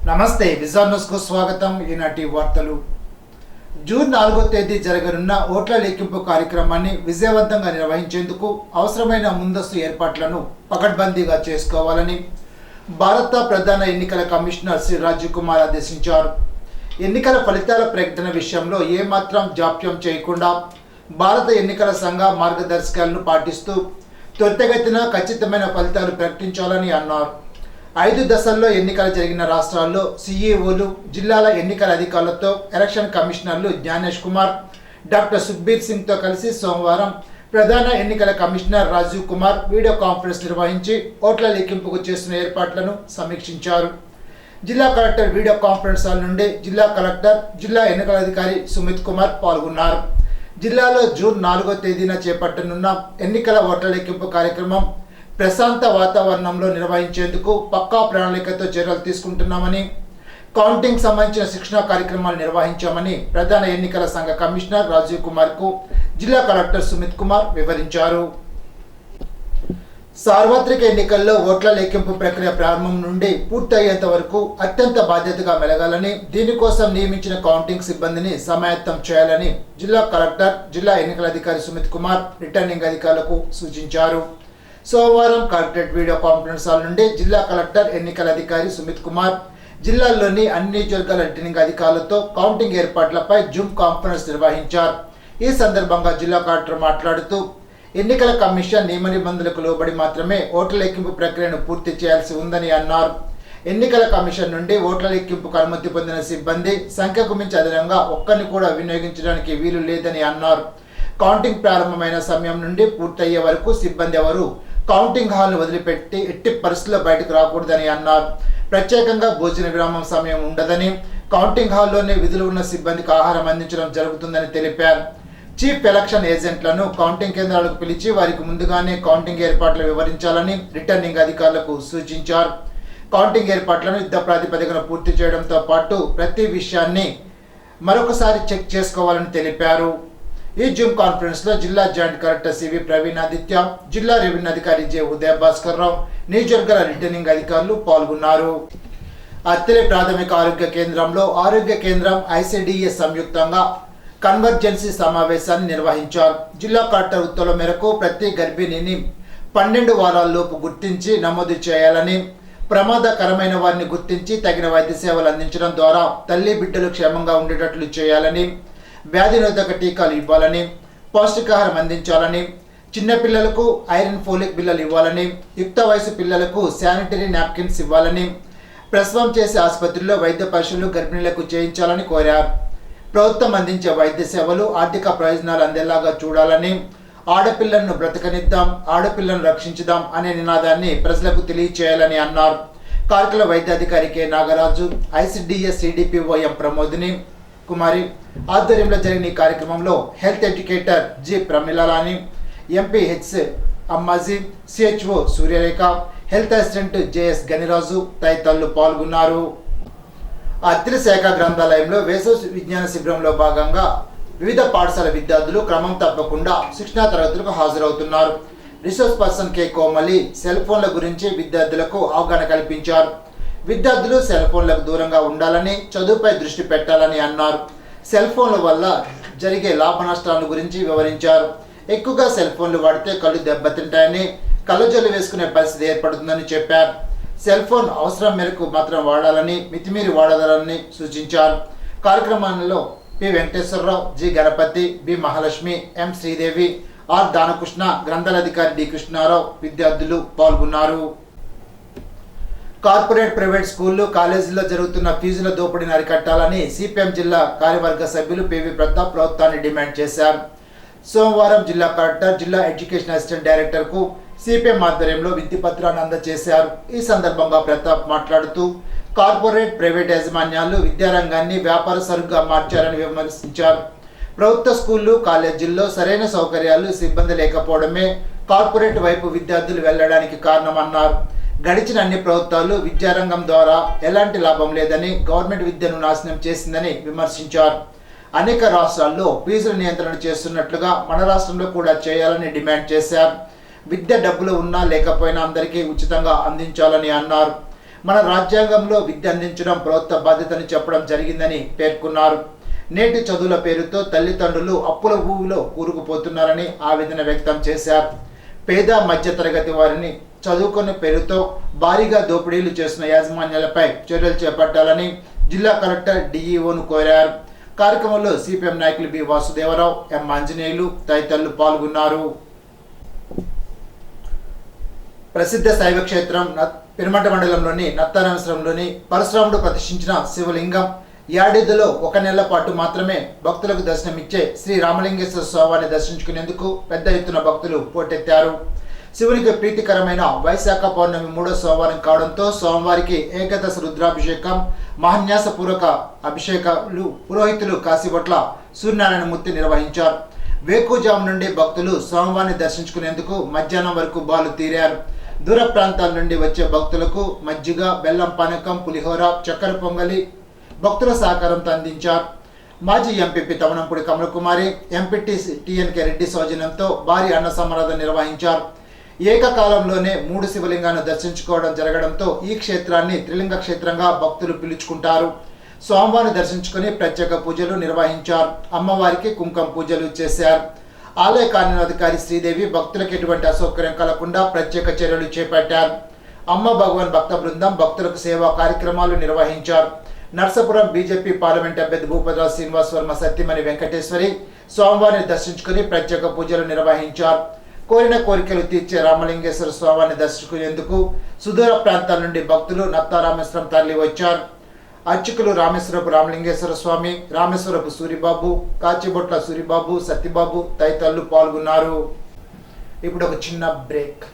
నమస్తే vision news కు స్వాగతం. ఈనాటి వార్తలు. జూన్ 4వ తేదీ జరగనున్న ఓట్ల లెక్కింపు కార్యక్రమాన్ని విజయవంతంగా నిర్వహించేందుకు అవసరమైన ముందస్తు ఏర్పాట్లను పకడ్బందీగా చేసుకోవాలని భారత ప్రధాన ఎన్నికల కమిషనర్ శ్రీ రాజీవ్ కుమార్ ఆదేశించారు. ఎన్నికల ఫలితాల ప్రకటన విషయంలో ఏమాత్రం జాప్యం చేయకుండా భారత ఎన్నికల సంఘ మార్గదర్శకాలను పాటిస్తూ త్వరితగతిన ఖచ్చితమైన ఫలితాలు ప్రకటించాలని అన్నారు. 5 దశల్లో ఎన్నికలు జరిగిన రాష్ట్రాల్లో సీఈఓలు, జిల్లాల ఎన్నికల అధికారులతో ఎలక్షన్ కమిషనర్లు జ్ఞానేష్ కుమార్, డాక్టర్ సుఖ్బీర్ సింగ్తో కలిసి సోమవారం ప్రధాన ఎన్నికల commissioner Rajiv Kumar video conference నిర్వహించి ఓట్ల లెక్కింపుకు చేస్తున్న ఏర్పాట్లను సమీక్షించారు. జిల్లా కలెక్టర్ వీడియో కాన్ఫరెన్స్ హాల్ నుండి జిల్లా కలెక్టర్, జిల్లా ఎన్నికల అధికారి సుమిత్ కుమార్ పాల్గొన్నారు. జిల్లాలో జూన్ 4వ తేదీన చేపట్టనున్న ఎన్నికల ఓట్ల లెక్కింపు కార్యక్రమం ప్రశాంత వాతావరణంలో నిర్వహించేందుకు పక్కా ప్రణాళికతో చర్యలు తీసుకుంటున్నామని, కౌంటింగ్ సంబంధించిన శిక్షణ కార్యక్రమాలు నిర్వహించామని ప్రధాన ఎన్నికల సంఘ కమిషనర్ రాజీవ్ కుమార్కు జిల్లా కలెక్టర్ సుమిత్ కుమార్ వివరించారు. సార్వత్రిక ఎన్నికల్లో ఓట్ల లెక్కింపు ప్రక్రియ ప్రారంభం నుండి పూర్తయ్యేంత వరకు అత్యంత బాధ్యతగా మెలగాలని, దీనికోసం నియమించిన కౌంటింగ్ సిబ్బందిని సమాయత్తం చేయాలని జిల్లా కలెక్టర్, జిల్లా ఎన్నికల అధికారి సుమిత్ కుమార్ రిటర్నింగ్ అధికారులకు సూచించారు. సోమవారం కలెక్టరేట్ వీడియో కాన్ఫరెన్స్ హాల్ నుండి జిల్లా కలెక్టర్, ఎన్నికల అధికారి సుమిత్ కుమార్ జిల్లాల్లోని అన్ని నియోజకవర్గాల రిటర్నింగ్ అధికారులతో కౌంటింగ్ ఏర్పాట్లపై జూమ్ కాన్ఫరెన్స్ నిర్వహించారు. ఈ సందర్భంగా జిల్లా కలెక్టర్ మాట్లాడుతూ, ఎన్నికల కమిషన్ నియమ నిబంధనలకు లోబడి మాత్రమే ఓట్ల లెక్కింపు ప్రక్రియను పూర్తి చేయాల్సి ఉందని అన్నారు. ఎన్నికల కమిషన్ నుండి ఓట్ల లెక్కింపుకు అనుమతి పొందిన సిబ్బంది సంఖ్యకు మించి అదనంగా ఒక్కరిని కూడా వినియోగించడానికి వీలు లేదని అన్నారు. కౌంటింగ్ ప్రారంభమైన సమయం నుండి పూర్తయ్యే వరకు సిబ్బంది ఎవరు కౌంటింగ్ హాల్ను వదిలిపెట్టి ఎట్టి పరిస్థితుల్లో బయటకు రాకూడదని అన్నారు. ప్రత్యేకంగా భోజన విరామం సమయం ఉండదని, కౌంటింగ్ హాల్లోనే విధులు ఉన్న సిబ్బందికి ఆహారం అందించడం జరుగుతుందని తెలిపారు. చీఫ్ ఎలక్షన్ ఏజెంట్లను కౌంటింగ్ కేంద్రాలకు పిలిచి వారికి ముందుగానే కౌంటింగ్ ఏర్పాట్లు వివరించాలని రిటర్నింగ్ అధికారులకు సూచించారు. కౌంటింగ్ ఏర్పాట్లను యుద్ధ ప్రాతిపదికన పూర్తి చేయడంతో పాటు ప్రతి విషయాన్ని మరొకసారి చెక్ చేసుకోవాలని తెలిపారు. ఈ జూమ్ కాన్ఫరెన్స్ లో జిల్లా joint collector C V Praveen Aditya, జిల్లా రెవెన్యూ అధికారి జె ఉదయ భాస్కర్ రావు, నియోజకవర్గాల రిటర్నింగ్ అధికారులు పాల్గొన్నారు. అత్తిలి ప్రాథమిక ఆరోగ్య కేంద్రంలో ఆరోగ్య కేంద్రం, ఐసిడిఎస్ సంయుక్తంగా కన్వర్జెన్సీ సమావేశాన్ని నిర్వహించారు. జిల్లా కలెక్టర్ ఉత్తర్వుల మేరకు ప్రతి గర్భిణిని 12 వారాల్లోపు గుర్తించి నమోదు చేయాలని, ప్రమాదకరమైన వారిని గుర్తించి తగిన వైద్య సేవలు అందించడం ద్వారా తల్లి బిడ్డలు క్షేమంగా ఉండేటట్లు చేయాలని, వ్యాధి నిరోధక టీకాలు ఇవ్వాలని, పౌష్టికాహారం అందించాలని, చిన్నపిల్లలకు ఐరన్ ఫోలిక్ బిళ్ళలు ఇవ్వాలని, యుక్త వయసు పిల్లలకు శానిటరీ నాప్కిన్స్ ఇవ్వాలని, ప్రసవం చేసే ఆసుపత్రుల్లో వైద్య పరీక్షలు గర్భిణీలకు చేయించాలని కోరారు. ప్రభుత్వం అందించే వైద్య సేవలు ఆర్థిక ప్రయోజనాలు అందేలాగా చూడాలని, ఆడపిల్లలను బ్రతకనిద్దాం, ఆడపిల్లను రక్షించుదాం అనే నినాదాన్ని ప్రజలకు తెలియచేయాలని అన్నారు. కార్యక్రమ వైద్యాధికారి K Nagaraju, ICDS CDPO M Pramodini Kumari ఆధ్వర్యంలో జరిగిన ఈ కార్యక్రమంలో health educator G Pramilarani, MP H Ammaji, CHO Suryarekha, health assistant JS Ganiraju తదితరులు పాల్గొన్నారు. అత్తిలి శాఖ గ్రంథాలయంలో వేసవి విజ్ఞాన శిబిరంలో భాగంగా వివిధ పాఠశాల విద్యార్థులు క్రమం తప్పకుండా శిక్షణా తరగతులకు హాజరవుతున్నారు. Resource person K Komali cell ఫోన్ల గురించి విద్యార్థులకు అవగాహన కల్పించారు. విద్యార్థులు సెల్ ఫోన్లకు దూరంగా ఉండాలని, చదువుపై దృష్టి పెట్టాలని అన్నారు. సెల్ ఫోన్ల వల్ల జరిగే లాభ నష్టాల గురించి వివరించారు. ఎక్కువగా సెల్ ఫోన్లు వాడితే కళ్ళు దెబ్బతింటాయని, కళ్ళజోలు వేసుకునే పరిస్థితి ఏర్పడుతుందని చెప్పారు. సెల్ ఫోన్ అవసరం మేరకు మాత్రం వాడాలని, మితిమీరి వాడదాలని సూచించారు. కార్యక్రమంలో P Venkateswararao, G Ganapati, B Mahalakshmi, M Sridevi, R Danakrishna, గ్రంథాలధికారి డి కృష్ణారావు విద్యార్థులు పాల్గొన్నారు. కార్పొరేట్, ప్రైవేట్ స్కూళ్లు, కాలేజీల్లో జరుగుతున్న ఫీజుల దోపిడీని అరికట్టాలని సిపిఎం జిల్లా కార్యవర్గ సభ్యులు పివి ప్రతాప్ ప్రభుత్వాన్ని డిమాండ్ చేశారు. సోమవారం జిల్లా కలెక్టర్, జిల్లా ఎడ్యుకేషన్ అసిస్టెంట్ డైరెక్టర్కు సిపిఎం ఆధ్వర్యంలో వినతి పత్రాన్ని అందజేశారు. ఈ సందర్భంగా ప్రతాప్ మాట్లాడుతూ, కార్పొరేట్, ప్రైవేట్ యాజమాన్యాలు విద్యారంగాన్ని వ్యాపార సరుకుగా మార్చారని విమర్శించారు. ప్రభుత్వ స్కూళ్లు, కాలేజీల్లో సరైన సౌకర్యాలు, సిబ్బంది లేకపోవడమే కార్పొరేట్ వైపు విద్యార్థులు వెళ్లడానికి కారణమన్నారు. గడిచిన అన్ని ప్రభుత్వాలు విద్యారంగం ద్వారా ఎలాంటి లాభం లేదని, గవర్నమెంట్ విద్యను నాశనం చేసిందని విమర్శించారు. అనేక రాష్ట్రాల్లో ఫీజుల నియంత్రణ చేస్తున్నట్లుగా మన రాష్ట్రంలో కూడా చేయాలని డిమాండ్ చేశారు. విద్య డబ్బులు ఉన్నా లేకపోయినా అందరికీ ఉచితంగా అందించాలని అన్నారు. మన రాజ్యాంగంలో విద్య అందించడం ప్రభుత్వ బాధ్యతని చెప్పడం జరిగిందని పేర్కొన్నారు. నేటి చదువుల పేరుతో తల్లిదండ్రులు అప్పుల ఊబిలో కూరుకుపోతున్నారని ఆవేదన వ్యక్తం చేశారు. పేద మధ్య తరగతి వారిని చదువుకునే పేరుతో భారీగా దోపిడీలు చేసిన యాజమాన్యాలపై చర్యలు చేపట్టాలని జిల్లా కలెక్టర్ డిఈఓను కోరారు. కార్యక్రమంలో సిపిఎం నాయకులు బి వాసుదేవరావు, ఎం ఆంజనేయులు తదితరులు పాల్గొన్నారు. ప్రసిద్ధ శైవ క్షేత్రం పిరమట మండలంలోని నత్తారామేశ్వరంలోని పరశురాముడు ప్రతిష్ఠించిన శివలింగం ఏడాదిలో 1 నెల పాటు మాత్రమే భక్తులకు దర్శనమిచ్చే శ్రీ రామలింగేశ్వర స్వామిని దర్శించుకునేందుకు పెద్ద ఎత్తున భక్తులు పోటెత్తారు. శివునికి ప్రీతికరమైన వైశాఖ పౌర్ణమి 3వ సోమవారం కావడంతో సోమవారికి ఏకాదశ రుద్రాభిషేకం, మహాన్యాసపూర్వక అభిషేకాలు పురోహితులు కాశీబొట్ల సూర్యనారాయణమూర్తి నిర్వహించారు. వేకుజాము నుండి భక్తులు స్వామివారిని దర్శించుకునేందుకు మధ్యాహ్నం వరకు బాలు తీరారు. దూర ప్రాంతాల నుండి వచ్చే భక్తులకు మజ్జిగ, బెల్లం పానకం, పులిహోర, చక్కెర పొంగలి భక్తుల సహకారంతో అందించారు. మాజీ ఎంపీపీ తవనంపూడి కమలకుమారి, ఎంపీటీసీ టిఎన్కే రెడ్డి సౌజన్యంతో భారీ అన్న సమారాధన నిర్వహించారు. ఏకకాలంలోనే 3 శివలింగాలను దర్శించుకోవడం జరగడంతో ఈ క్షేత్రాన్ని త్రిలింగ క్షేత్రంగా భక్తులు పిలుచుకుంటారు. స్వామివారిని దర్శించుకుని ప్రత్యేక పూజలు నిర్వహించారు. అమ్మవారికి కుంకుమ పూజలు చేశారు. ఆలయ కార్యాధికారి శ్రీదేవి భక్తులకు ఎటువంటి అసౌకర్యం కలగకుండా ప్రత్యేక చర్యలు చేపట్టారు. అమ్మ భగవాన్ భక్త బృందం భక్తులకు సేవా కార్యక్రమాలు నిర్వహించారు. నర్సాపురం బీజేపీ పార్లమెంట్ అభ్యర్థి భూపతిరావు శ్రీనివాస్ వర్మ సత్యమణి వెంకటేశ్వరి స్వామివారిని దర్శించుకుని ప్రత్యేక పూజలు నిర్వహించారు. కోరిన కోరికలు తీర్చే రామలింగేశ్వర స్వామిని దర్శించుకునేందుకు సుదూర ప్రాంతాల నుండి భక్తులు నత్తారామేశ్వరం తరలి వచ్చారు. అర్చకులు రామేశ్వరపు రామలింగేశ్వర స్వామి, రామేశ్వరపు సూరిబాబు, కాచిబొట్ల సూరిబాబు, సత్యబాబు తదితరులు పాల్గొన్నారు. ఇప్పుడు ఒక చిన్న బ్రేక్.